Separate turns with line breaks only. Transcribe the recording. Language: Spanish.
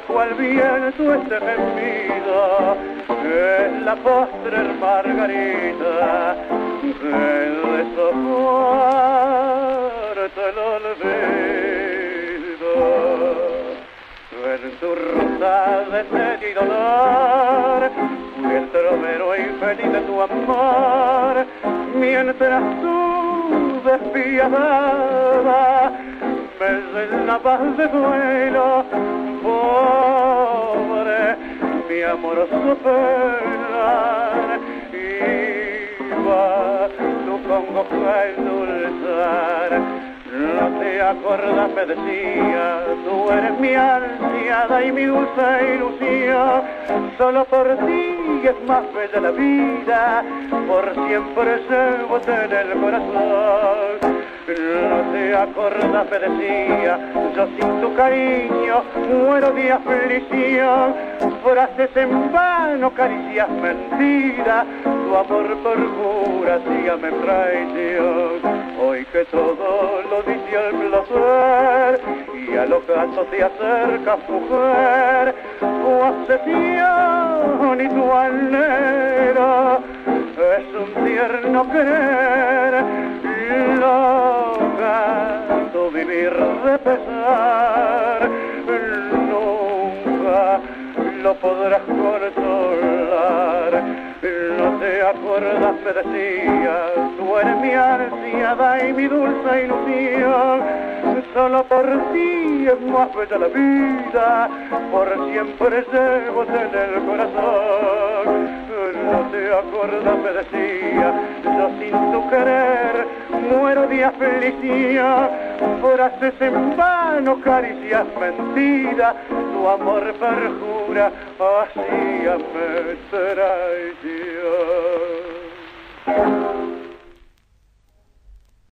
cual viento este gemido, que es la postre margarita, que desoporta el olvido. En tu ruta de sed y dolor, fui el trovero infeliz de tu amor, mientras tú despiadada me llenabas de duelo. Pobre, mi amoroso penar, iba tu congoja a endulzar. No te acuerdas, me decía, tú eres mi ansiada y mi dulce ilusión. Solo por ti es más bella la vida, por siempre llevote en el corazón. No te acuerdas, me decía, yo sin tu cariño muero de aflicción. Frases en vano, caricias mentiras, tu amor perjura, sígame traición. Hoy que todo lo dice el placer y al ocaso te acercas, mujer, tu obsesión y tu anhelo es un tierno querer, loca tu vivir de pesar, nunca lo podrás consolar. No te acuerdas, me decía, tú eres mi ansiada y mi dulce ilusión. Solo por ti es más bella la vida, por siempre llevote en el corazón. No te acuerdas, me decía, yo sin tu querer muero de aflicción. Frases en vano, caricias mentiras, tu amor perjura, hacíame traición.